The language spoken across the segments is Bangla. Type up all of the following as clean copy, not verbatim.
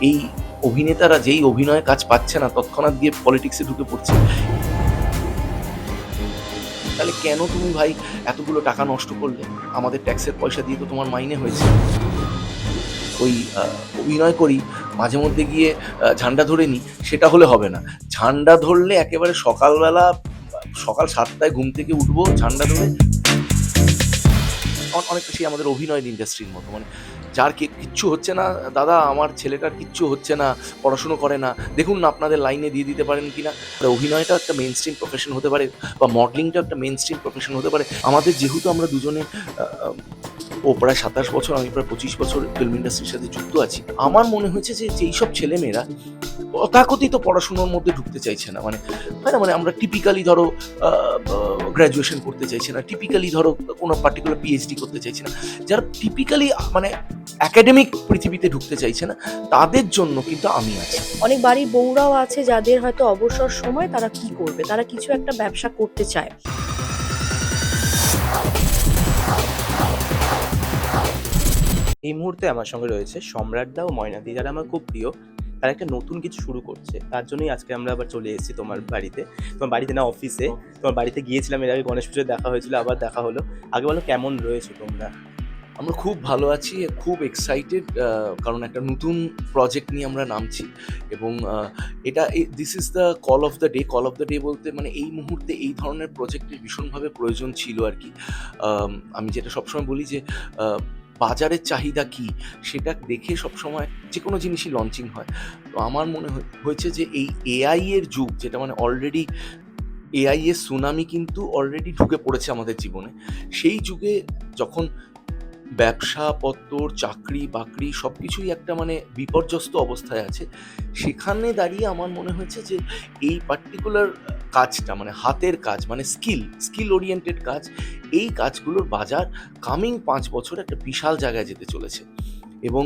এই অভিনেতারা যেই অভিনয়ের কাজ পাচ্ছে না তৎক্ষণাৎ গিয়ে পলিটিক্সে ঢুকে পড়ছে। তাহলে কেন তুমি ভাই এতগুলো টাকা নষ্ট করলে? আমাদের ট্যাক্সের পয়সা দিয়ে তো তোমার মাইনে হয়েছে। ওই অভিনয় করি, মাঝে মধ্যে গিয়ে ঝান্ডা ধরে নিই, সেটা হলে হবে না। ঝান্ডা ধরলে একেবারে সকালবেলা সকাল ৭ টায় ঘুম থেকে উঠবো ঝান্ডা ধরে। অনেকটা সেই আমাদের অভিনয়ের ইন্ডাস্ট্রির মতো। মানে যার কিচ্ছু হচ্ছে না, দাদা আমার ছেলেটার কিচ্ছু হচ্ছে না, পড়াশুনো করে না, দেখুন না আপনাদের লাইনে দিয়ে দিতে পারেন কিনা। অভিনয়টা একটা মেইন স্ট্রিম প্রফেশন হতে পারে, বা মডেলিংটা একটা মেইন স্ট্রিম প্রফেশন হতে পারে। আমাদের যেহেতু আমরা দুজনে ও প্রায় ২৭ বছর, আমি প্রায় ২৫ বছর ফিল্ম ইন্ডাস্ট্রির সাথে যুক্ত আছি। আমার মনে হয়েছে যে যেইসব ছেলেমেয়েরা তথাকথিত পড়াশুনোর মধ্যে ঢুকতে চাইছে না, মানে হয় না, মানে আমরা টিপিক্যালি ধরো গ্র্যাজুয়েশন করতে চাইছি না, টিপিক্যালি ধরো কোনো পার্টিকুলার পিএইচডি করতে চাইছি না, যারা টিপিক্যালি মানে একাডেমিক পৃথিবীতে ঢুকতে চাইছে না, তাদের জন্য কিন্তু আমি আছি। অনেক বাড়ির বউরাও আছে যাদের হয়তো অবসর সময় তারা কি করবে, তারা কিছু একটা ব্যবসা করতে চায়। এই মুহূর্তে আমার সঙ্গে রয়েছে সম্রাটদা ও ময়নাদি, যারা আমার খুব প্রিয়। তারা একটা নতুন কিছু শুরু করছে, তার জন্যই আজকে আমরা আবার চলে এসেছি তোমার বাড়িতে। তোমার বাড়িতে না, অফিসে। তোমার বাড়িতে গিয়েছিলাম এর আগে, গণেশ পুজোয় দেখা হয়েছিল, আবার দেখা হলো। আগে বলো, কেমন রয়েছো তোমরা? আমরা খুব ভালো আছি, খুব এক্সাইটেড, কারণ একটা নতুন প্রজেক্ট নিয়ে আমরা নামছি। এবং এটা this is the call of the day. Call of the day বলতে মানে এই মুহূর্তে এই ধরনের প্রজেক্টের ভীষণভাবে প্রয়োজন ছিল আর কি। আমি যেটা সবসময় বলি যে বাজারের চাহিদা কী সেটা দেখে সবসময় যে কোনো জিনিসই লঞ্চিং হয়। তো আমার মনে হয়েছে যে এই এআই এর যুগ, যেটা মানে অলরেডি এআই এর সুনামি কিন্তু অলরেডি ঢুকে পড়েছে আমাদের জীবনে। সেই যুগে যখন ব্যবসাপত্তর, চাকরি-বাকরি সবকিছুই একটা মানে বিপর্যস্ত অবস্থায় আছে, সেখানে দাঁড়িয়ে আমার মনে হয়েছে যে এই পার্টিকুলার কাজটা মানে হাতের কাজ, মানে স্কিল ওরিয়েন্টেড কাজ, এই কাজগুলোর বাজার কামিং ৫ বছরে একটা বিশাল জায়গায় যেতে চলেছে। এবং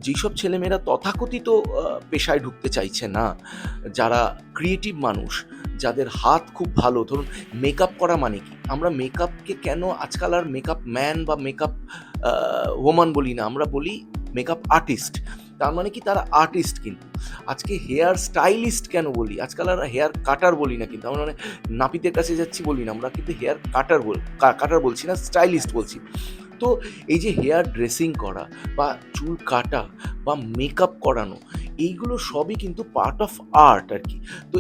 যেসব ছেলেমেয়েরা তথাকথিত পেশায় ঢুকতে চাইছে না, যারা ক্রিয়েটিভ মানুষ, যাদের হাত খুব ভালো, ধরুন মেকআপ করা মানে কি? আমরা মেকআপকে কেন আজকাল আর মেকআপ ম্যান বা মেকআপ ওম্যান বলি না, আমরা বলি মেকআপ আর্টিস্ট। তার মানে কি তারা আর্টিস্ট কিন্তু। আজকে হেয়ার স্টাইলিস্ট কেন বলি? আজকাল আর হেয়ার কাটার বলি না কিন্তু। আমরা মানে নাপিতের কাছে যাচ্ছি বলি না, আমরা কিন্তু হেয়ার কাটার বলছি না, স্টাইলিস্ট বলছি। তো এই যে হেয়ার ড্রেসিং করা বা চুল কাটা বা মেকআপ করানো, এইগুলো সবই কিন্তু পার্ট অফ আর্ট আর কি। তো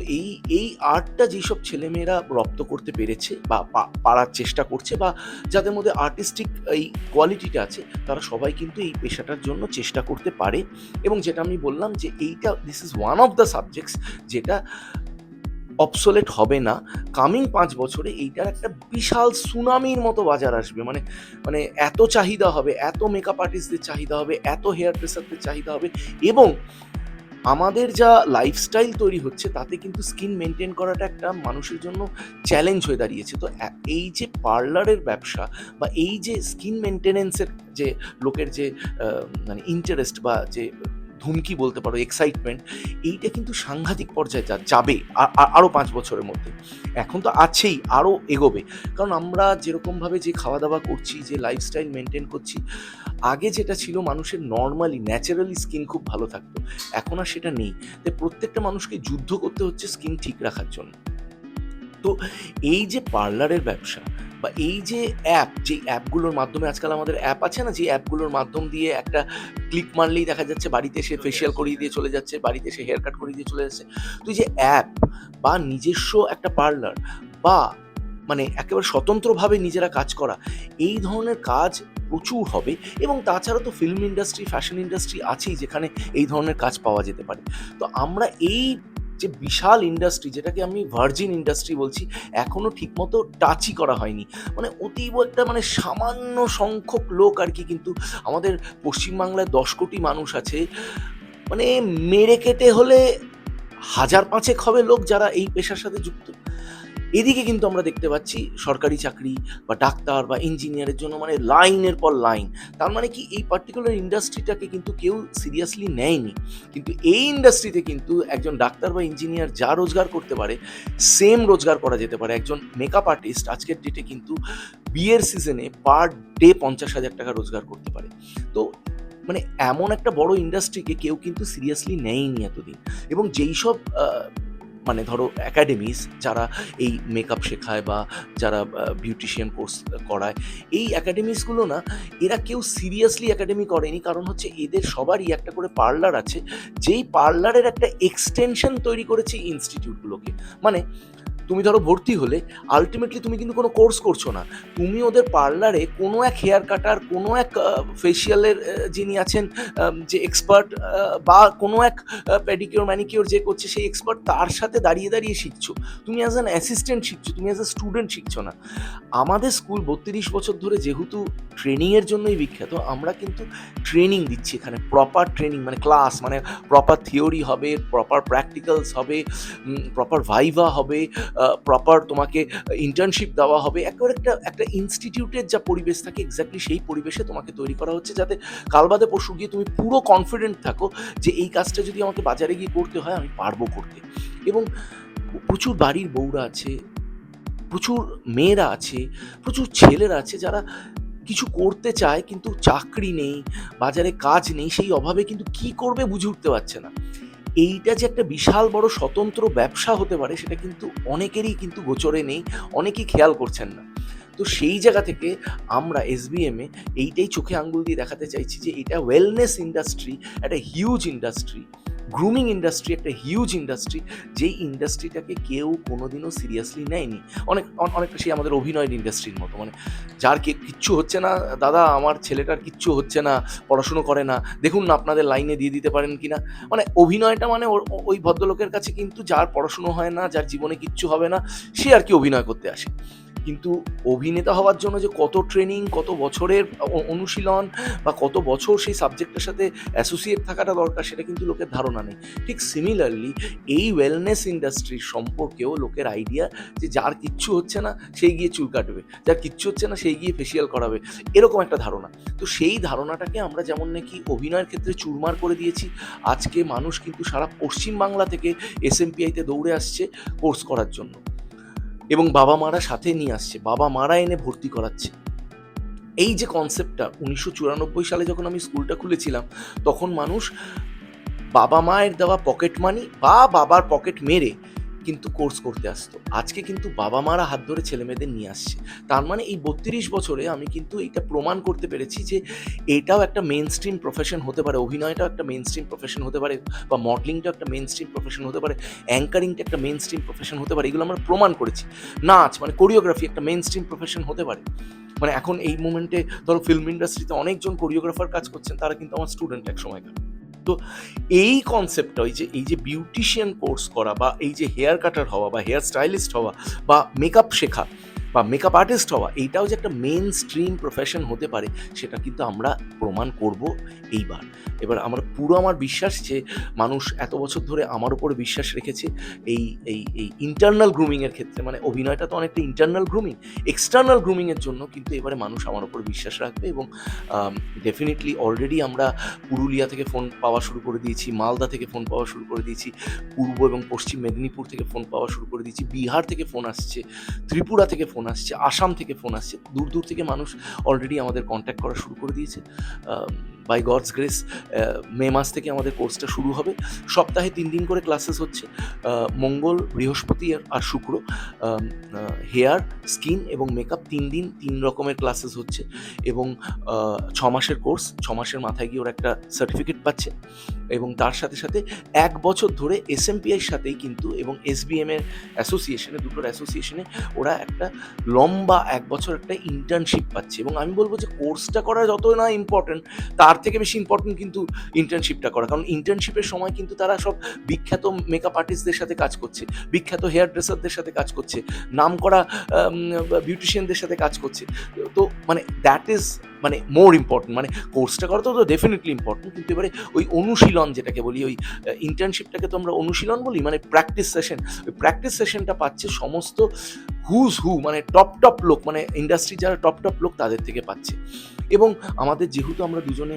এই আর্টটা যেসব ছেলেমেয়েরা রপ্ত করতে পেরেছে বা পারার চেষ্টা করছে, বা যাদের মধ্যে আর্টিস্টিক এই কোয়ালিটিটা আছে, তারা সবাই কিন্তু এই পেশাটার জন্য চেষ্টা করতে পারে। এবং যেটা আমি বললাম যে এইটা this is one of the subjects যেটা অবসোলেট হবে না। কামিং ৫ বছরে এইটার একটা বিশাল সুনামির মতো বাজার আসবে। মানে মানে এত চাহিদা হবে, এত মেকআপ আর্টিস্টদের চাহিদা হবে, এত হেয়ার ড্রেসারদের চাহিদা হবে। এবং আমাদের যা লাইফস্টাইল তৈরি হচ্ছে তাতে কিন্তু স্কিন মেইনটেইন করাটা একটা মানুষের জন্য চ্যালেঞ্জ হয়ে দাঁড়িয়েছে। তো এই যে পার্লারের ব্যবসা বা এই যে স্কিন মেইনটেন্যান্সের যে লোকের যে মানে ইন্টারেস্ট বা যে ধুমকি বলতে পারো, এক্সাইটমেন্ট, এইটা কিন্তু সাংঘাতিক পর্যায়ে যাবে আরও ৫ বছরের মধ্যে। এখন তো আছেই, আরও এগোবে। কারণ আমরা যেরকমভাবে যে খাওয়া-দাওয়া করছি, যে লাইফস্টাইল মেইনটেইন করছি, আগে যেটা ছিল মানুষের নরমালি ন্যাচারালি স্কিন খুব ভালো থাকতো। এখন আর সেটা নেই। তাই প্রত্যেকটা মানুষকে যুদ্ধ করতে হচ্ছে স্কিন ঠিক রাখার জন্য। তো এই যে পার্লারের ব্যবসা বা এই যে যে অ্যাপগুলোর মাধ্যমে আজকাল আমাদের অ্যাপ আছে না, যে অ্যাপগুলোর মাধ্যম দিয়ে একটা ক্লিক মারলেই দেখা যাচ্ছে বাড়িতে এসে ফেসিয়াল করিয়ে দিয়ে চলে যাচ্ছে, বাড়িতে এসে হেয়ার কাট করিয়ে দিয়ে চলে যাচ্ছে। তো এই যে অ্যাপ বা নিজস্ব একটা পার্লার বা মানে একেবারে স্বতন্ত্রভাবে নিজেরা কাজ করা, এই ধরনের কাজ প্রচুর হবে। এবং তাছাড়া তো ফিল্ম ইন্ডাস্ট্রি, ফ্যাশন ইন্ডাস্ট্রি আছেই, যেখানে এই ধরনের কাজ পাওয়া যেতে পারে। তো আমরা এই যে বিশাল ইন্ডাস্ট্রি, যেটাকে আমি ভার্জিন ইন্ডাস্ট্রি বলছি, এখনো ঠিকমতো টাচই করা হয়নি। মানে অতীব একটা মানে সামান্য সংখ্যক লোক আর কি, কিন্তু আমাদের পশ্চিমবাংলায় ১০ কোটি মানুষ আছে। মানে মেরে কেটে হলে ১,৫০০ হবে লোক যারা এই পেশার সাথে যুক্ত। এদিকে কিন্তু আমরা দেখতে পাচ্ছি সরকারি চাকরি বা ডাক্তার বা ইঞ্জিনিয়ারের জন্য মানে লাইনের পর লাইন। তার মানে কি এই পার্টিকুলার ইন্ডাস্ট্রিটাকে কিন্তু কেউ সিরিয়াসলি নেয়নি। কিন্তু এই ইন্ডাস্ট্রিতে কিন্তু একজন ডাক্তার বা ইঞ্জিনিয়ার যা রোজগার করতে পারে, সেম রোজগার করা যেতে পারে একজন মেকআপ আর্টিস্ট আজকের ডেটে কিন্তু বিয়ের সিজনে পার ডে ৫০,০০০ টাকা রোজগার করতে পারে। তো মানে এমন একটা বড় ইন্ডাস্ট্রিকে কেউ কিন্তু সিরিয়াসলি নেয়নি এতদিন। এবং যেই সব মানে ধরো একাডেমিস যারা এই মেকআপ শেখায় বা যারা বিউটিশিয়ান কোর্স করায়, এই একাডেমিসগুলো না, এরা কেউ সিরিয়াসলি একাডেমি করেনি। কারণ হচ্ছে এদের সবারই একটা করে পার্লার আছে, যেই পার্লারের একটা এক্সটেনশন তৈরি করেছে ইনস্টিটিউটগুলোকে। মানে তুমি ধরো ভর্তি হলে আলটিমেটলি তুমি কিন্তু কোনো কোর্স করছো না, তুমি ওদের পার্লারে কোনো এক হেয়ার কাটার, কোনো এক ফেসিয়ালের যিনি আছেন যে এক্সপার্ট, বা কোনো এক পেডিকিওর ম্যানিকিওর যে করছে সেই এক্সপার্ট, তার সাথে দাঁড়িয়ে দাঁড়িয়ে শিখছো। তুমি অ্যাজ অ্যান অ্যাসিস্ট্যান্ট শিখছো, তুমি অ্যাজ এ স্টুডেন্ট শিখছো না। আমাদের স্কুল ৩২ বছর ধরে যেহেতু ট্রেনিংয়ের জন্যই বিখ্যাত, আমরা কিন্তু ট্রেনিং দিচ্ছি এখানে, প্রপার ট্রেনিং, মানে ক্লাস, মানে প্রপার থিওরি হবে, প্রপার প্র্যাকটিক্যালস হবে, প্রপার ভাইভা হবে, প্রপার তোমাকে ইন্টার্নশিপ দেওয়া হবে। একেবারে একটা ইনস্টিটিউটের যা পরিবেশ থাকে এক্স্যাক্টলি সেই পরিবেশে তোমাকে তৈরি করা হচ্ছে, যাতে কাল বাদে পরশু গিয়ে তুমি পুরো কনফিডেন্ট থাকো যে এই কাজটা যদি আমাকে বাজারে গিয়ে করতে হয় আমি পারবো করতে। এবং প্রচুর বাড়ির বউরা আছে, প্রচুর মেয়েরা আছে, প্রচুর ছেলেরা আছে যারা কিছু করতে চায় কিন্তু চাকরি নেই, বাজারে কাজ নেই, সেই অভাবে কিন্তু কি করবে বুঝে উঠতে পারছে না। এইটা যে একটা বিশাল বড় স্বতন্ত্র ব্যবসা হতে পারে সেটা কিন্তু অনেকেরই কিন্তু গোচরে নেই, অনেকেই খেয়াল করছেন না। তো সেই জায়গা থেকে আমরা এসবিএমে এইটাই চোখে আঙ্গুল দিয়ে দেখাতে চাইছি যে এটা ওয়েলনেস ইন্ডাস্ট্রি, একটা হিউজ ইন্ডাস্ট্রি, গ্রুমিং ইন্ডাস্ট্রি একটা হিউজ ইন্ডাস্ট্রি, যেই ইন্ডাস্ট্রিটাকে কেউ কোনোদিনও সিরিয়াসলি নেয়নি। অনেকটা সেই আমাদের অভিনয়ের ইন্ডাস্ট্রির মতো, মানে যার কিচ্ছু হচ্ছে না, দাদা আমার ছেলেটার কিচ্ছু হচ্ছে না, পড়াশুনো করে না, দেখুন না আপনাদের লাইনে দিয়ে দিতে পারেন কিনা। মানে অভিনয়টা মানে ওই ভদ্রলোকের কাছে কিন্তু যার পড়াশুনো হয় না, যার জীবনে কিচ্ছু হবে না, সে আর কি অভিনয় করতে আসে। কিন্তু অভিনেতা হওয়ার জন্য যে কত ট্রেনিং, কত বছরের অনুশীলন, বা কত বছর সেই সাবজেক্টের সাথে অ্যাসোসিয়েট থাকাটা দরকার, সেটা কিন্তু লোকের ধারণা নেই। ঠিক সিমিলারলি এই ওয়েলনেস ইন্ডাস্ট্রির সম্পর্কেও লোকের আইডিয়া যে যার কিচ্ছু হচ্ছে না সেই গিয়ে চুল কাটবে, যার কিচ্ছু হচ্ছে না সেই গিয়ে ফেসিয়াল করাবে, এরকম একটা ধারণা। তো সেই ধারণাটাকে আমরা যেমন নাকি অভিনয়ের ক্ষেত্রে চুরমার করে দিয়েছি, আজকে মানুষ কিন্তু সারা পশ্চিম বাংলা থেকে এসএমপিআইতে দৌড়ে আসছে কোর্স করার জন্য, এবং বাবা মারা সাথে নিয়ে আসছে, বাবা মারা এনে ভর্তি করাচ্ছে। এই যে কনসেপ্টটা ১৯৯৪ সালে যখন আমি স্কুলটা খুলেছিলাম, তখন মানুষ বাবা মায়ের দেওয়া পকেট মানি বা বাবার পকেট মেরে কিন্তু কোর্স করতে আসতো। আজকে কিন্তু বাবা মারা হাত ধরে ছেলে মেয়েদের নিয়ে আসছে। তার মানে এই ৩২ বছরে আমি কিন্তু এইটা প্রমাণ করতে পেরেছি যে এটাও একটা মেইন স্ট্রিম প্রফেশন হতে পারে, অভিনয়টাও একটা মেইন স্ট্রিম প্রফেশন হতে পারে, বা মডেলিংটাও একটা মেইন স্ট্রিম প্রফেশন হতে পারে, অ্যাঙ্কারিংটা একটা মেইন স্ট্রিম প্রফেশন হতে পারে। এগুলো আমরা প্রমাণ করেছি। নাচ মানে কোরিওগ্রাফি একটা মেইন স্ট্রিম প্রফেশন হতে পারে। মানে এখন এই মোমেন্টে ধরো ফিল্ম ইন্ডাস্ট্রিতে অনেকজন কোরিওগ্রাফার কাজ করছেন, তারা কিন্তু আমার স্টুডেন্ট এক সময়কার। তো এই কনসেপ্টটা, এই যে বিউটিশিয়ান কোর্স করা, বা এই যে হেয়ার কাটার হওয়া, বা হেয়ার স্টাইলিস্ট হওয়া, বা মেকআপ শেখা, বা মেকআপ আর্টিস্ট হওয়া, এইটাও যে একটা মেইন স্ট্রিম প্রফেশন হতে পারে, সেটা কিন্তু আমরা প্রমাণ করব এইবার। এবার আমার বিশ্বাস যে মানুষ এত বছর ধরে আমার উপরে বিশ্বাস রেখেছে এই এই এই ইন্টারনাল গ্রুমিংয়ের ক্ষেত্রে। মানে অভিনয়টা তো অনেকটা ইন্টারনাল গ্রুমিং, এক্সটার্নাল গ্রুমিংয়ের জন্য কিন্তু এবারে মানুষ আমার উপর বিশ্বাস রাখবে। এবং ডেফিনেটলি অলরেডি আমরা পুরুলিয়া থেকে ফোন পাওয়া শুরু করে দিয়েছি, মালদা থেকে ফোন পাওয়া শুরু করে দিয়েছি, পূর্ব এবং পশ্চিম মেদিনীপুর থেকে ফোন পাওয়া শুরু করে দিয়েছি, বিহার থেকে ফোন আসছে, ত্রিপুরা থেকে ফোন আসছে, আসাম থেকে ফোন আসছে। দূর দূর থেকে মানুষ অলরেডি আমাদের কন্ট্যাক্ট করা শুরু করে দিয়েছে। বাই গডস গ্রেস মে মাস থেকে আমাদের কোর্সটা শুরু হবে। সপ্তাহে ৩ দিন করে ক্লাসেস হচ্ছে, মঙ্গল, বৃহস্পতি আর শুক্র। হেয়ার, স্কিন এবং মেকআপ ৩ দিন ৩ রকমের ক্লাসেস হচ্ছে। এবং ৬ মাসের কোর্স, ৬ মাসের মাথায় গিয়ে ওরা একটা সার্টিফিকেট পাচ্ছে। এবং তার সাথে সাথে ১ বছর ধরে এসএমপিআইয়ের সাথেই কিন্তু, এবং এসবিএমের অ্যাসোসিয়েশনে, দুটোর অ্যাসোসিয়েশনে ওরা একটা লম্বা ১ বছর একটা ইন্টার্নশিপ পাচ্ছে। এবং আমি বলবো যে কোর্সটা করা যত না ইম্পর্টেন্ট, তার থেকে বেশি ইম্পর্টেন্ট কিন্তু ইন্টার্নশিপটা করা। কারণ ইন্টার্নশিপের সময় কিন্তু তারা সব বিখ্যাত মেকআপ আর্টিস্টদের সাথে কাজ করছে, বিখ্যাত হেয়ার ড্রেসারদের সাথে কাজ করছে, নাম করা বিউটিশিয়ানদের সাথে কাজ করছে। তো মানে দ্যাট ইজ মানে মোর ইম্পর্টেন্ট। মানে কোর্সটা করা তো ডেফিনেটলি ইম্পর্টেন্ট, কিন্তু এবারে ওই অনুশীলন যেটাকে বলি, ওই ইন্টার্নশিপটাকে তো আমরা অনুশীলন বলি, মানে প্র্যাকটিস সেশন। ওই প্র্যাকটিস সেশনটা পাচ্ছে সমস্ত মানে টপ লোক, মানে ইন্ডাস্ট্রি যারা টপ লোক তাদের থেকে পাচ্ছে। এবং আমাদের যেহেতু আমরা দুজনে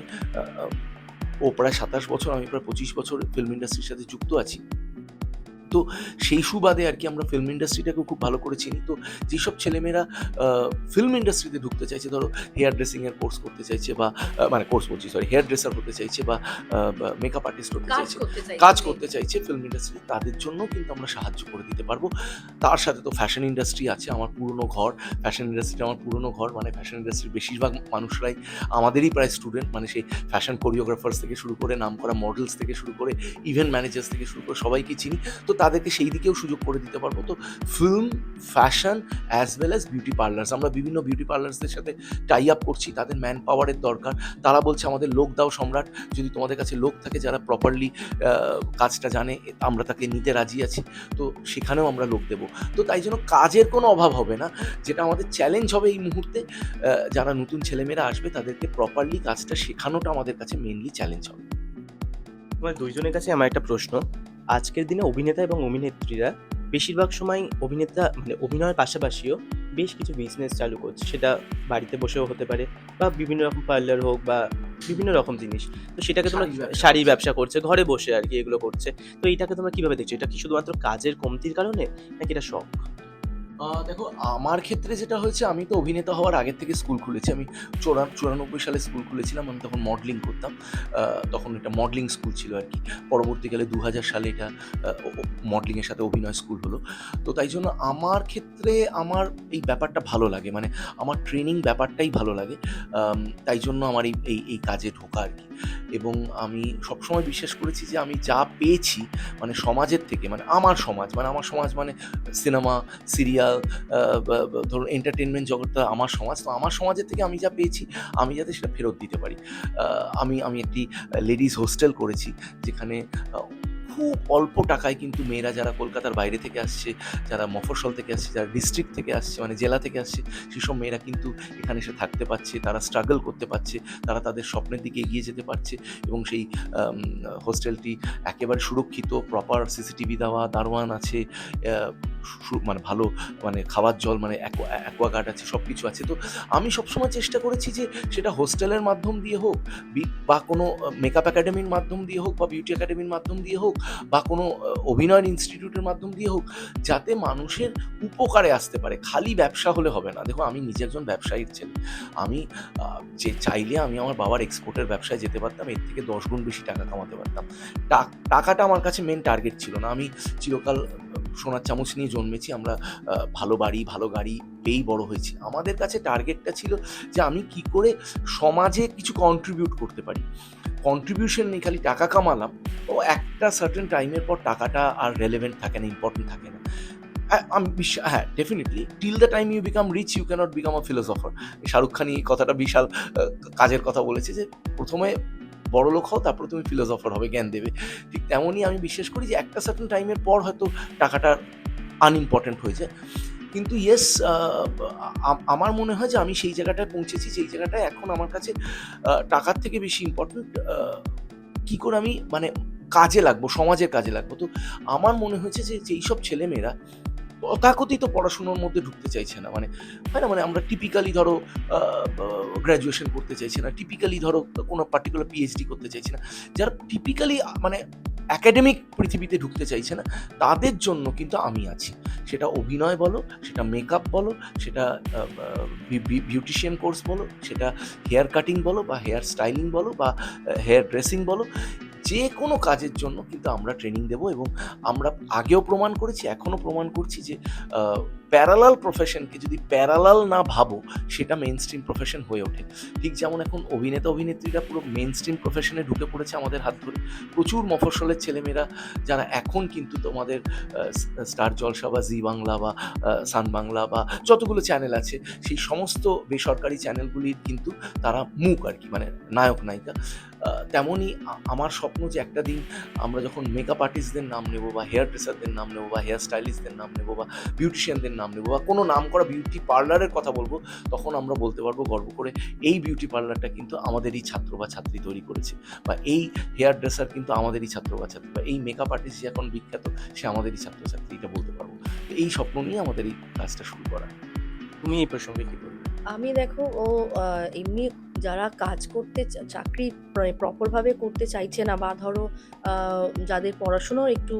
ও প্রায় ২৭ বছর, আমি প্রায় ২৫ বছর ফিল্ম ইন্ডাস্ট্রির সাথে যুক্ত আছি, তো সেই সুবাদে আর কি আমরা ফিল্ম ইন্ডাস্ট্রিটাকেও খুব ভালো করে চিনি। তো যেসব ছেলেমেয়েরা ফিল্ম ইন্ডাস্ট্রিতে ঢুকতে চাইছে, ধরো হেয়ার ড্রেসিংয়ের কোর্স করতে চাইছে বা মানে কোর্স বলছি সরি, হেয়ার ড্রেসার হতে চাইছে বা মেকআপ আর্টিস্ট হতে চাইছে, কাজ করতে চাইছে ফিল্ম ইন্ডাস্ট্রি, তাদের জন্য কিন্তু আমরা সাহায্য করে দিতে পারবো। তার সাথে তো ফ্যাশন ইন্ডাস্ট্রি আছে, আমার পুরনো ঘর। ফ্যাশন ইন্ডাস্ট্রিটা আমার পুরনো ঘর, মানে ফ্যাশন ইন্ডাস্ট্রির বেশিরভাগ মানুষরাই আমাদেরই প্রায় স্টুডেন্ট, মানে সেই ফ্যাশন কোরিওগ্রাফার্স থেকে শুরু করে নামকরা মডেলস থেকে শুরু করে ইভেন্ট ম্যানেজার্স থেকে শুরু করে সবাইকে চিনি। তো তাদেরকে সেই দিকেও সুযোগ করে দিতে পারবো। তো film, fashion as well as beauty parlours, আমরা বিভিন্ন বিউটি পার্লার্সদের সাথে টাই আপ করছি। তাদের ম্যান পাওয়ারের দরকার, তারা বলছে আমাদের লোক দাও সম্রাট, যদি তোমাদের কাছে লোক থাকে যারা প্রপারলি কাজটা জানে, আমরা তাকে নিতে রাজি আছি। তো সেখানেও আমরা লোক দেবো। তো তাই জন্য কাজের কোনো অভাব হবে না। যেটা আমাদের চ্যালেঞ্জ হবে এই মুহূর্তে, যারা নতুন ছেলেমেয়েরা আসবে তাদেরকে প্রপারলি কাজটা শেখানোটা আমাদের কাছে মেইনলি চ্যালেঞ্জ হবে। তোমার দুইজনের কাছে আমার একটা প্রশ্ন, আজকের দিনে অভিনেতা এবং অভিনেত্রীরা বেশিরভাগ সময় মানে অভিনয়ের পাশাপাশিও বেশ কিছু বিজনেস চালু করছে, সেটা বাড়িতে বসেও হতে পারে বা বিভিন্ন রকম পার্লার হোক বা বিভিন্ন রকম জিনিস। তো সেটাকে তোমরা শাড়ি ব্যবসা করছে ঘরে বসে আর কি, এগুলো করছে। তো এইটাকে তোমরা কিভাবে দেখছো? এটা কি শুধুমাত্র কাজের কমতির কারণে নাকি এটা শখ? দেখো, আমার ক্ষেত্রে যেটা হয়েছে, আমি তো অভিনেতা হওয়ার আগের থেকে স্কুল খুলেছি। আমি 94 সালে স্কুল খুলেছিলাম। আমি তখন মডেলিং করতাম। তখন এটা মডেলিং স্কুল ছিল আর কি। পরবর্তীকালে 2000 সালে এটা মডেলিংয়ের সাথে অভিনয় স্কুল হলো। তো তাই জন্য আমার ক্ষেত্রে আমার এই ব্যাপারটা ভালো লাগে, মানে আমার ট্রেনিং ব্যাপারটাই ভালো লাগে। তাই জন্য আমার এই কাজে ঢোকা আর কি। এবং আমি সবসময় বিশ্বাস করেছি যে আমি যা পেয়েছি, মানে সমাজের থেকে, মানে আমার সমাজ মানে সিনেমা, সিরিয়াল, ধরুন এন্টারটেনমেন্ট জগৎটা আমার সমাজ। তো আমার সমাজের থেকে আমি যা পেয়েছি, আমি যাতে সেটা ফেরত দিতে পারি। আমি একটি লেডিস হোস্টেল করেছি, যেখানে খুব অল্প টাকায় কিন্তু মেয়েরা যারা কলকাতার বাইরে থেকে আসছে, যারা মফস্বল থেকে আসছে, যারা ডিস্ট্রিক্ট থেকে আসছে, মানে জেলা থেকে আসছে, সেসব মেয়েরা কিন্তু এখানে এসে থাকতে পারছে, তারা স্ট্রাগল করতে পারছে, তারা তাদের স্বপ্নের দিকে এগিয়ে যেতে পারছে। এবং সেই হোস্টেলটি একেবারে সুরক্ষিত, প্রপার সিসিটিভি দেওয়া, দারোয়ান আছে, মানে ভালো, মানে খাওয়ার জল, মানে অ্যাকোয়াগার্ড আছে, সব কিছু আছে। তো আমি সবসময় চেষ্টা করেছি যে সেটা হোস্টেলের মাধ্যম দিয়ে হোক, বা কোনো মেকআপ একাডেমির মাধ্যম দিয়ে হোক, বা বিউটি একাডেমির মাধ্যম দিয়ে হোক, বা কোনো অভিনয় ইনস্টিটিউটের মাধ্যম দিয়ে হোক, যাতে মানুষের উপকারে আসতে পারে। খালি ব্যবসা হলে হবে না। দেখো, আমি নিজে একজন ব্যবসায়ীর ছেলে। আমি যে চাইলে আমি আমার বাবার এক্সপোর্টের ব্যবসায় যেতে পারতাম, এর থেকে 10 গুণ বেশি টাকা কামাতে পারতাম। টাকাটা আমার কাছে মেন টার্গেট ছিল না। আমি চিরকাল সোনার চামচ নিয়ে জন্মেছি। আমরা ভালো বাড়ি, ভালো গাড়ি পেয়েই বড় হয়েছি। আমাদের কাছে টার্গেটটা ছিল যে আমি কি করে সমাজে কিছু কন্ট্রিবিউট করতে পারি। কন্ট্রিবিউশন নেই, খালি টাকা কামালাম, ও একটা সার্টেন টাইমের পর টাকাটা আর রেলেভেন্ট থাকে না, ইম্পর্টেন্ট থাকে না। হ্যাঁ, definitely till the time you become rich you cannot become a philosopher. Shahrukh Khan এই কথাটা বিশাল কাজের কথা বলেছে, যে প্রথমে বড় লোক হও, তারপরে তুমি ফিলোসফার হবে, জ্ঞান দেবে। ঠিক তেমনই আমি বিশ্বাস করি যে একটা সার্টেন টাইমের পর হয়তো টাকাটা আনইম্পর্টেন্ট হয়ে যায়। কিন্তু ইয়েস, আমার মনে হয় যে আমি সেই জায়গাটায় পৌঁছেছি, যেই জায়গাটায় এখন আমার কাছে টাকার থেকে বেশি ইম্পর্টেন্ট কী করে আমি মানে কাজে লাগবো, সমাজের কাজে লাগবো। তো আমার মনে হয়েছে যে যেই সব ছেলেমেয়েরা তথাকথিত পড়াশুনোর মধ্যে ঢুকতে চাইছে না, মানে হয় না, মানে আমরা টিপিক্যালি ধরো গ্র্যাজুয়েশন করতে চাইছি না, টিপিক্যালি ধরো কোনো পার্টিকুলার পিএইচডি করতে চাইছি না, যারা টিপিক্যালি মানে অ্যাকাডেমিক পৃথিবীতে ঢুকতে চাইছে না, তাদের জন্য কিন্তু আমি আছি। সেটা অভিনয় বলো, সেটা মেকআপ বলো, সেটা বিউটিশিয়ান কোর্স বলো, সেটা হেয়ার কাটিং বলো, বা হেয়ার স্টাইলিং বলো, বা হেয়ার ড্রেসিং বলো, যে কোনো কাজের জন্য কিন্তু আমরা ট্রেনিং দেবো। এবং আমরা আগেও প্রমাণ করেছি, এখনও প্রমাণ করছি যে প্যারালাল প্রফেশনকে যদি প্যারালাল না ভাবো, সেটা মেন স্ট্রিম প্রফেশন হয়ে ওঠে। ঠিক যেমন এখন অভিনেতা অভিনেত্রীরা পুরো মেন স্ট্রিম প্রফেশনে ঢুকে পড়েছে আমাদের হাত ধরে। প্রচুর মফস্বলের ছেলেমেয়েরা যারা এখন কিন্তু তোমাদের স্টার জলসা বা জি বাংলা বা সান বাংলা বা যতগুলো চ্যানেল আছে, সেই সমস্ত বেসরকারি চ্যানেলগুলির কিন্তু তারা মুখ আর কি, মানে নায়ক নায়িকা। তেমনই আমার স্বপ্ন যে একটা দিন আমরা যখন মেকআপ আর্টিস্টদের নাম নেব, বা হেয়ার ড্রেসারদের নাম নেব, বা হেয়ার স্টাইলিস্টদের নাম নেব, বা বিউটিশিয়ানদের নাম নেব, বা কোনো নাম করা বিউটি পার্লারের কথা বলবো, তখন আমরা বলতে পারবো গর্ব করে, এই বিউটি পার্লারটা কিন্তু আমাদেরই ছাত্র বা ছাত্রী তৈরি করেছে, বা এই হেয়ার ড্রেসার কিন্তু আমাদেরই ছাত্র বা ছাত্রী, বা এই মেকআপ আর্টিস্ট যে এখন বিখ্যাত, সে আমাদেরই ছাত্রছাত্রী, এটা বলতে পারবো। এই স্বপ্ন নিয়ে আমাদের এই কাজটা শুরু করা। তুমি এই প্রসঙ্গে কি বলবে? আমি দেখো ও এমনি যারা কাজ করতে চাকরি প্রপারভাবে করতে চাইছে না, বা ধরো যাদের পড়াশোনাও একটু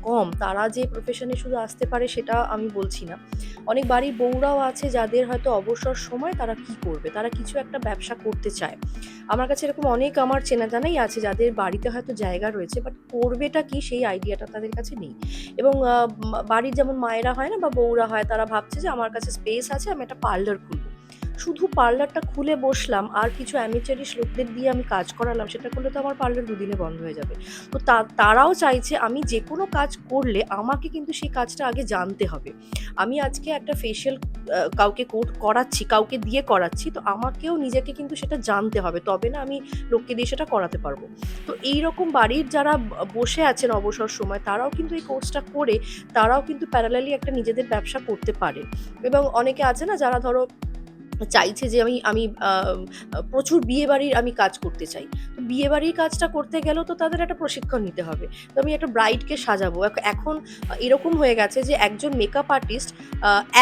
কম, তারা যে প্রফেশনে শুধু আসতে পারে সেটা আমি বলছি না। অনেক বাড়ির বউরাও আছে যাদের হয়তো অবসর সময় তারা কি করবে, তারা কিছু একটা ব্যবসা করতে চায়। আমার কাছে এরকম অনেক আমার চেনা জানাই আছে যাদের বাড়িতে হয়তো জায়গা রয়েছে, বাট করবেটা কি সেই আইডিয়াটা তাদের কাছে নেই। এবং বাড়ির যেমন মায়েরা হয় না বা বউরা হয়, তারা ভাবছে যে আমার কাছে স্পেস আছে, আমি একটা পার্লার খুলবো। শুধু পার্লারটা খুলে বসলাম আর কিছু অ্যামেচারিশ লোকদের দিয়ে আমি কাজ করালাম, সেটা করলে তো আমার পার্লার দুদিনে বন্ধ হয়ে যাবে। তো তারাও চাইছে আমি যে কোনো কাজ করলে আমাকে কিন্তু সেই কাজটা আগে জানতে হবে। আমি আজকে একটা ফেশিয়াল কাউকে করাচ্ছি, কাউকে দিয়ে করাচ্ছি, তো আমাকেও নিজেকে কিন্তু সেটা জানতে হবে, তবে না আমি লোককে দিয়ে সেটা করাতে পারবো। তো এইরকম বাড়ির যারা বসে আছেন অবসর সময়, তারাও কিন্তু এই কোর্সটা করে তারাও কিন্তু প্যারালালি একটা নিজেদের ব্যবসা করতে পারে। এবং অনেকে আছে না যারা ধরো চাইছে যে আমি আমি প্রচুর বিয়েবাড়ির আমি কাজ করতে চাই। তো বিয়েবাড়ির কাজটা করতে গেলেও তো তাদের একটা প্রশিক্ষণ নিতে হবে। তো আমি একটা ব্রাইডকে সাজাবো। এখন এরকম হয়ে গেছে যে একজন মেকআপ আর্টিস্ট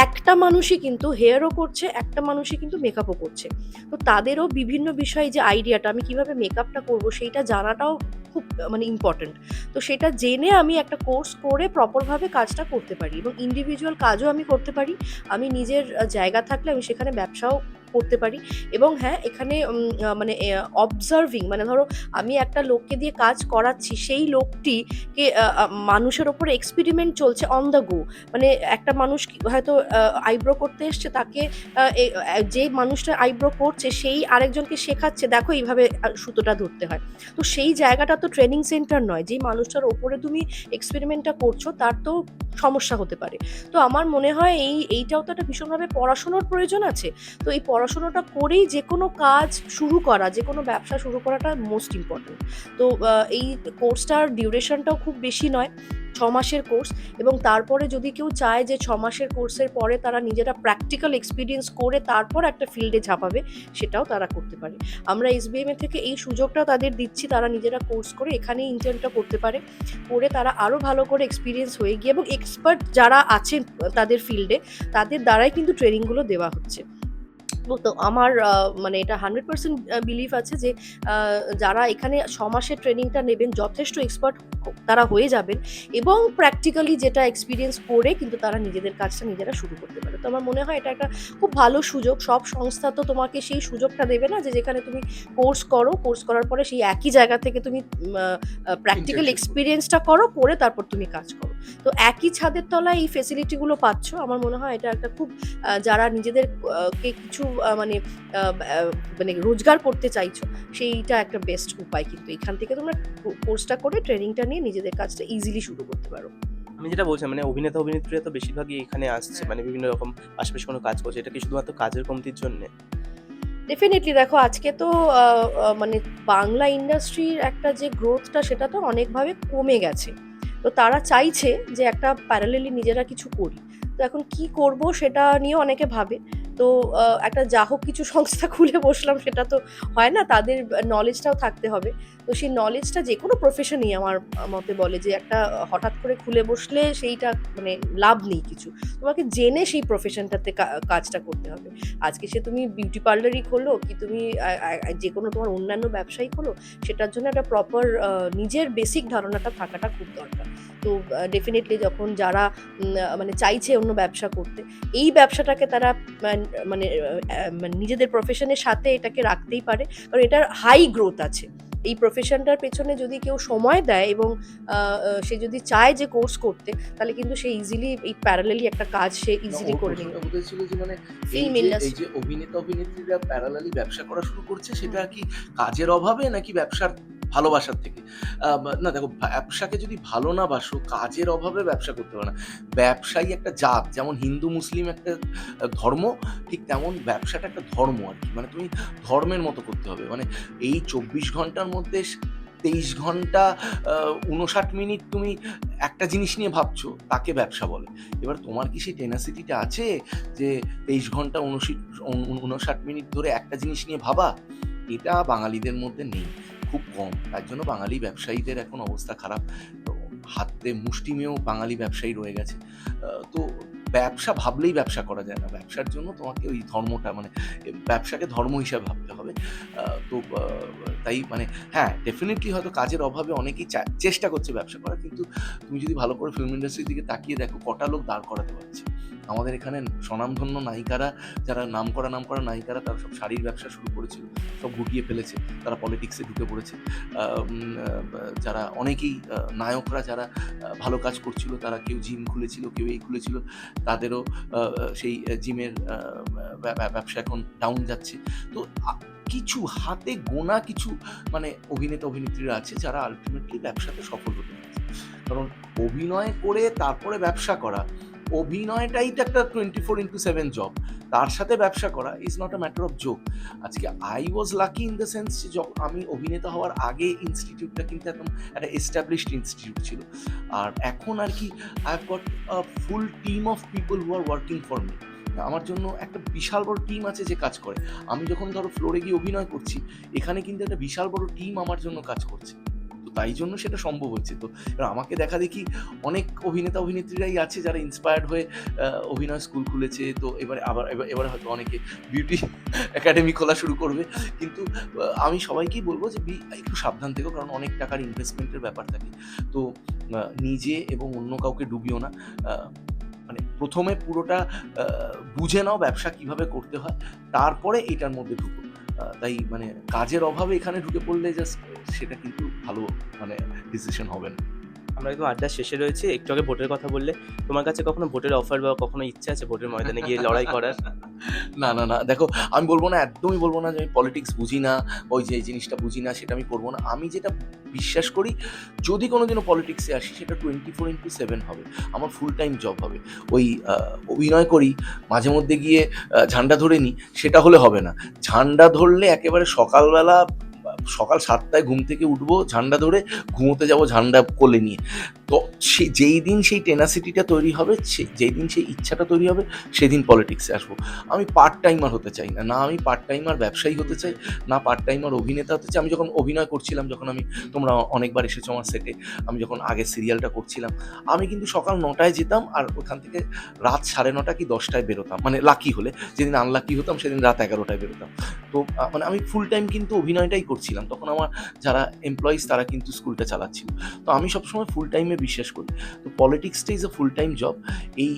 একটা মানুষই কিন্তু হেয়ারও করছে, একটা মানুষই কিন্তু মেকআপও করছে। তো তাদেরও বিভিন্ন বিষয়ে যে আইডিয়াটা আমি কিভাবে মেকআপটা করবো সেইটা জানাটাও খুব মানে ইম্পর্টেন্ট। তো সেটা জেনে আমি একটা কোর্স করে প্রপারভাবে কাজটা করতে পারি, এবং ইন্ডিভিজুয়াল কাজও আমি করতে পারি। আমি নিজের জায়গা থাকলে আমি সেখানে ব্যবসাও করতে পারি। এবং হ্যাঁ, এখানে মানে অবজার্ভিং, মানে ধরো আমি একটা লোককে দিয়ে কাজ করাচ্ছি, সেই লোকটিকে মানুষের ওপরে এক্সপেরিমেন্ট চলছে অন দ্য গো। মানে একটা মানুষ হয়তো আইব্রো করতে এসছে, তাকে যে মানুষটা আইব্রো করছে সেই আরেকজনকে শেখাচ্ছে, দেখো এইভাবে সুতোটা ধরতে হয়। তো সেই জায়গাটা তো ট্রেনিং সেন্টার নয়, যেই মানুষটার ওপরে তুমি এক্সপেরিমেন্টটা করছো তার তো সমস্যা হতে পারে। তো আমার মনে হয় এইটাও তো একটা ভীষণভাবে পড়াশোনার প্রয়োজন আছে। তো এই পড়াশোনাটা করেই যে কোনো কাজ শুরু করা, যে কোনো ব্যবসা শুরু করাটা মোস্ট ইম্পর্টেন্ট। তো এই কোর্সটার ডিউরেশনটাও খুব বেশি নয়, 6 মাসের কোর্স। এবং তারপরে যদি কেউ চায় যে 6 মাসের কোর্সের পরে তারা নিজেরা প্র্যাকটিক্যাল এক্সপিরিয়েন্স করে তারপর একটা ফিল্ডে ঝাঁপাবে, সেটাও তারা করতে পারে। আমরা এসবিএম থেকে এই সুযোগটা তাদের দিচ্ছি, তারা নিজেরা কোর্স করে এখানেই ইন্টার্নটা করতে পারে। করে তারা আরও ভালো করে এক্সপিরিয়েন্স হয়ে গিয়ে, এবং এক্সপার্ট যারা আছেন তাদের ফিল্ডে, তাদের দ্বারাই কিন্তু ট্রেনিংগুলো দেওয়া হচ্ছে। তো আমার মানে এটা 100% বিলিভ আছে যে যারা এখানে 6 মাসের ট্রেনিংটা নেবেন, যথেষ্ট এক্সপার্ট তারা হয়ে যাবেন, এবং প্র্যাকটিক্যালি যেটা এক্সপিরিয়েন্স করে কিন্তু তারা নিজেদের কাজটা নিজেরা শুরু করতে পারে। তো আমার মনে হয় এটা একটা খুব ভালো সুযোগ। সব সংস্থা তো তোমাকে সেই সুযোগটা দেবে না যে যেখানে তুমি কোর্স করো, কোর্স করার পরে সেই একই জায়গা থেকে তুমি প্র্যাকটিক্যাল Internship এক্সপিরিয়েন্সটা করো, করে তারপর তুমি কাজ করো। তো একই ছাদের তলায় এই ফেসিলিটিগুলো পাচ্ছ। আমার মনে হয় এটা একটা খুব যারা নিজেদের কে কিছু মানে মানে রোজগার করতে চাইছো, সেইটা একটা বেস্ট উপায়। কিন্তু এখান থেকে তোমরা কোর্সটা করে ট্রেনিংটা নিয়ে নিজেদের কাজটা ইজিলি শুরু করতে পারো। আমি যেটা বলছিলাম মানে অভিনেতা-অভিনেত্রীরা তো বেশিরভাগই এখানে আসছে। মানে বিভিন্ন রকম পাশাপাশি কোনো কাজ করছে। এটা কি শুধুমাত্র কাজের কমতির জন্যে? ডেফিনেটলি দেখো আজকে তো মানে বাংলা ইন্ডাস্ট্রির একটা যে গ্রোথটা সেটা তো অনেকভাবে কমে গেছে। তো তারা চাইছে যে একটা প্যারালালি নিজেরা কিছু করি। তো এখন কি করব সেটা নিয়ে অনেকে ভাবে। তো একটা যা হোক কিছু সংস্থা খুলে বসলাম সেটা তো হয় না, তাদের নলেজটাও থাকতে হবে। তো সেই নলেজটা যে কোনো প্রফেশনেই আমার মতে বলে যে একটা হঠাৎ করে খুলে বসলে সেইটা মানে লাভ নেই কিছু। তোমাকে জেনে সেই প্রফেশনটাতে কাজটা করতে হবে। আজকে সে তুমি বিউটি পার্লারই খোলো, কি তুমি যে কোনো তোমার অন্যান্য ব্যবসায়ী খোলো, সেটার জন্য একটা প্রপার নিজের বেসিক ধারণাটা থাকাটা খুব দরকার। তো ডেফিনেটলি যখন যারা মানে চাইছে অন্য ব্যবসা করতে, এই ব্যবসাটাকে তারা মানে মানে নিজেদের প্রফেশনের সাথে এটাকে রাখতেই পারে, কারণ এটার হাই গ্রোথ আছে। এই প্রফেশনটার পেছনে যদি কেউ সময় দেয় এবং সে যদি চায় যে কোর্স করতে, তাহলে কিন্তু সে ইজিলি এই প্যারালালি একটা কাজ সে ইজিলি করে নিতে প্রশ্নটা বোধহয় ছিল যে মানে ফিল্ম এই ইন্ডাস্ট্রি। যে অভিনেতা অভিনেত্রীরা প্যারালালি ব্যবসা করা শুরু করছে, সেটা কি কাজের অভাবে নাকি ব্যবসার ভালোবাসার থেকে? না দেখো, ব্যবসাকে যদি ভালো না বাসো, কাজের অভাবে ব্যবসা করতে পারো না। ব্যবসাই একটা জাত, যেমন হিন্দু মুসলিম একটা ধর্ম, ঠিক তেমন ব্যবসাটা একটা ধর্ম আর কি। মানে তুমি ধর্মের মতো করতে হবে। মানে এই 24 ঘন্টার মধ্যে 23 ঘন্টা 59 মিনিট তুমি একটা জিনিস নিয়ে ভাবছো, তাকে ব্যবসা বলে। এবার তোমার কি সেই টেনাসিটিটা আছে যে 23 ঘন্টা 59 মিনিট ধরে একটা জিনিস নিয়ে ভাবা? এটা বাঙালিদের মধ্যে নেই, খুব কম। তার জন্য বাঙালি ব্যবসায়ীদের এখন অবস্থা খারাপ। তো হাতে মুষ্টিমেয় বাঙালি ব্যবসায়ী রয়ে গেছে। তো ব্যবসা ভাবলেই ব্যবসা করা যায় না, ব্যবসার জন্য তোমাকে ওই ধর্মটা মানে ব্যবসাকে ধর্ম হিসাবে ভাবতে হবে। তো তাই মানে হ্যাঁ, ডেফিনেটলি হয়তো কাজের অভাবে অনেকেই চেষ্টা করছে ব্যবসা করার, কিন্তু তুমি যদি ভালো করে ফিল্ম ইন্ডাস্ট্রির দিকে তাকিয়ে দেখো কটা লোক দাঁড় করাতে পারছে। আমাদের এখানে স্বনামধন্য নায়িকারা, যারা নামকরা নায়িকারা, তারা সব শাড়ির ব্যবসা শুরু করেছিল, সব গুটিয়ে ফেলেছে, তারা পলিটিক্সে ঢুকে পড়েছে। যারা অনেকেই নায়করা যারা ভালো কাজ করছিল, তারা কেউ জিম খুলেছিল, কেউ এই খুলেছিল, তাদেরও সেই জিমের ব্যবসা এখন ডাউন যাচ্ছে। তো কিছু হাতে গোনা কিছু মানে অভিনেত্রীরা আছে যারা আলটিমেটলি ব্যবসাতে সফল হতে পারছে। কারণ অভিনয় করে তারপরে ব্যবসা করা, অভিনয়টাই তো একটা 24/7 জব, তার সাথে ব্যবসা করা is not a matter of joke. আজকে I was lucky in the sense যে আমি অভিনেতা হওয়ার আগে ইনস্টিটিউটটা কিন্তু একদম একটা এস্টাবলিশড ইনস্টিটিউট ছিল, আর এখন আর কি I have got a full team of people who are working for me. আমার জন্য একটা বিশাল বড় টিম আছে যে কাজ করে। আমি যখন ধরো ফ্লোরে গিয়ে অভিনয় করছি, এখানে কিন্তু একটা বিশাল বড় টিম আমার জন্য কাজ করছে, তো তাই জন্য সেটা সম্ভব হচ্ছে। তো এবার আমাকে দেখা দেখি অনেক অভিনেত্রীরাই আছে যারা ইন্সপায়ার্ড হয়ে অভিনয় স্কুল খুলেছে, তো এবারে হয়তো অনেকে বিউটি একাডেমি খোলা শুরু করবে। কিন্তু আমি সবাইকেই বলবো যে একটু সাবধান থেকো, কারণ অনেক টাকার ইনভেস্টমেন্টের ব্যাপার থাকে। তো নিজে এবং অন্য কাউকে ডুবিও না। মানে প্রথমে পুরোটা বুঝে নাও ব্যবসা কিভাবে করতে হয়, তারপরে এটার মধ্যে ঢুকো। তাই মানে কাজের অভাবে এখানে ঢুকে পড়লে জাস্ট সেটা কিন্তু ভালো মানে ডিসিশন হবে না। আমরা একদম আড্ডা শেষে রয়েছে। একটু আগে ভোটের কথা বললে, তোমার কাছে কখনো ভোটের অফার বা কখনো ইচ্ছা আছে ভোটের ময়দানে গিয়ে লড়াই করার? না, দেখো আমি বলবো না, একদমই বলবো না যে আমি পলিটিক্স বুঝি না, ওই যে জিনিসটা বুঝি না সেটা আমি করবো না। আমি যেটা বিশ্বাস করি, যদি কোনোদিনও পলিটিক্সে আসি সেটা 24/7 হবে, আমার ফুল টাইম জব হবে। ওই অভিনয় করি, মাঝে মধ্যে গিয়ে ঝান্ডা ধরে নিই, সেটা হলে হবে না। ঝান্ডা ধরলে একেবারে সকাল 7টায় ঘুম থেকে উঠবো, ঝান্ডা ধরে ঘুমোতে যাব ঝান্ডা কোলে নিয়ে। তো যেই দিন সেই টেনাসিটিটা তৈরি হবে, যেই দিন সেই ইচ্ছাটা তৈরি হবে, সেদিন পলিটিক্সে আসবো। আমি পার্ট টাইমার হতে চাই না, আমি পার্ট টাইমার ব্যবসায়ী হতে চাই, না পার্ট টাইমার অভিনেতা হতে চাই। আমি যখন অভিনয় করছিলাম, যখন তোমরা অনেকবার এসেছো আমার সেটে, আমি যখন আগে সিরিয়ালটা করছিলাম, আমি কিন্তু সকাল 9টায় যেতাম, আর ওখান থেকে রাত 9:30 কি 10টায় বেরোতাম, মানে লাকি হলে। যেদিন আনলাকি হতাম সেদিন রাত 11টায় বেরোতাম। তো মানে আমি ফুল টাইম কিন্তু অভিনয়টাই করছিলাম। তখন আমার যারা এমপ্লয়িজ তারা কিন্তু স্কুলটা চালাচ্ছিল। তো আমি সবসময় ফুল টাইমে বিশ্বাস করি। তো পলিটিক্সটা is a full time job. এই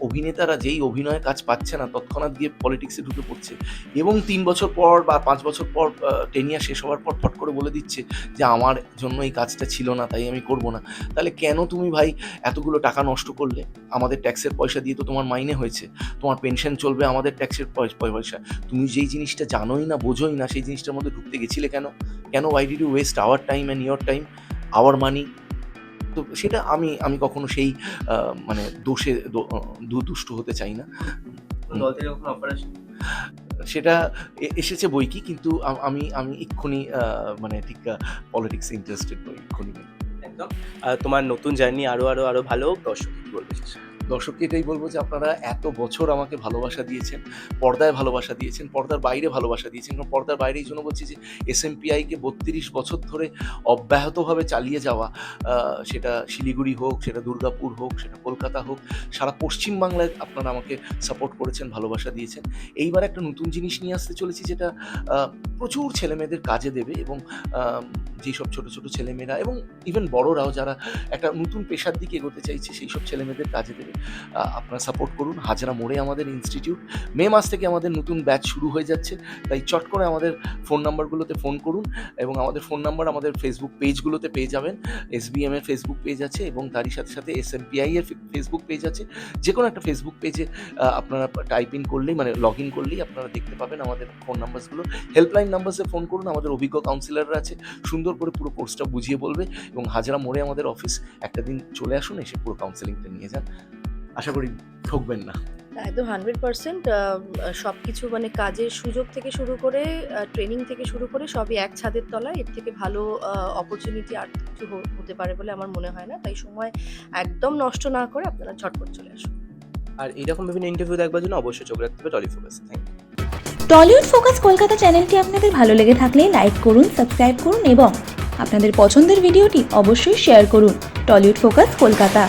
অভিনেতারা যেই অভিনয়ের কাজ পাচ্ছে না, তৎক্ষণাৎ গিয়ে পলিটিক্সে ঢুকে পড়ছে, এবং 3 বছর পর বা 5 বছর পর টেনিয়া শেষ হওয়ার পর ফট করে বলে দিচ্ছে যে আমার জন্য এই কাজটা ছিল না, তাই আমি করব না। তাহলে কেন তুমি ভাই এতগুলো টাকা নষ্ট করলে? আমাদের ট্যাক্সের পয়সা দিয়ে তো তোমার মাইনে হয়েছে, তোমার পেনশন চলবে আমাদের ট্যাক্সের পয়সা। তুমি যেই জিনিসটা জানোই না, বোঝোই না, সেই জিনিসটার মধ্যে ঢুকতে গেছিলে কেন? Why did you waste our time and your time, our money? তো সেটা আমি কখনো সেই মানে দোষে দুষ্ট হতে চাই না। সেটা এসেছে বই কি, কিন্তু আমি এক্ষুনি মানে ঠিক পলিটিক্সে ইন্টারেস্টেড নই এক্ষুনি। একদম। তোমার নতুন জার্নি আরো ভালো হোক। দর্শক কি বলবে? দর্শককে এটাই বলবো যে আপনারা এত বছর আমাকে ভালোবাসা দিয়েছেন, পর্দায় ভালোবাসা দিয়েছেন, পর্দার বাইরে ভালোবাসা দিয়েছেন। কারণ পর্দার বাইরে এই জন্য বলছি যে SMPIকে 32 বছর ধরে অব্যাহতভাবে চালিয়ে যাওয়া, সেটা শিলিগুড়ি হোক, সেটা দুর্গাপুর হোক, সেটা কলকাতা হোক, সারা পশ্চিমবাংলায় আপনারা আমাকে সাপোর্ট করেছেন, ভালোবাসা দিয়েছেন। এইবার একটা নতুন জিনিস নিয়ে আসতে চলেছি, যেটা প্রচুর ছেলেমেয়েদের কাজে দেবে, এবং যেসব ছোটো ছোটো ছেলেমেয়েরা এবং ইভেন বড়রাও যারা একটা নতুন পেশার দিকে এগোতে চাইছে, সেই সব ছেলেমেয়েদের কাজে দেবে। আপনারা সাপোর্ট করুন। হাজরা মোড়ে আমাদের ইনস্টিটিউট, মে মাস থেকে আমাদের নতুন ব্যাচ শুরু হয়ে যাচ্ছে, তাই চট করে আমাদের ফোন নাম্বারগুলোতে ফোন করুন, এবং আমাদের ফোন নাম্বার আমাদের ফেসবুক পেজগুলোতে পেয়ে যাবেন। SBM এর ফেসবুক পেজ আছে, এবং তারই সাথে সাথে SMPI এর ফেসবুক পেজ আছে। যে কোনো একটা ফেসবুক পেজে আপনারা টাইপ ইন করলেই, মানে লগ ইন করলেই আপনারা দেখতে পাবেন আমাদের ফোন নাম্বারসগুলো। হেল্পলাইন নাম্বারসে ফোন করুন, আমাদের অভিজ্ঞ কাউন্সিলররা আছে, সুন্দর করে পুরো কোর্সটা বুঝিয়ে বলবে। এবং হাজরা মোড়ে আমাদের অফিস, একটা দিন চলে আসুন, এসে পুরো কাউন্সেলিংটা নিয়ে যান। আশা করি ঠকবেন না। একদম 100%। সব কিছু মানে কাজের সুযোগ থেকে শুরু করে ট্রেনিং থেকে শুরু করে সবই এক ছাদের তলায়। এর থেকে ভালো অপরচুনিটি আর কিছু হতে পারে বলে আমার মনে হয় না। তাই সময় একদম নষ্ট না করে আপনারা ঝটপট চলে আসুন। আর এইরকম বিভিন্ন ইন্টারভিউ দেখবার জন্য অবশ্যই চোখ রাখতে হবে Tollywood focus. Thank you. Tollywood focus Kolkata চ্যানেলটি আপনাদের ভালো লেগে থাকলে লাইক করুন, সাবস্ক্রাইব করুন এবং আপনাদের পছন্দের ভিডিওটি অবশ্যই শেয়ার করুন। Tollywood focus Kolkata.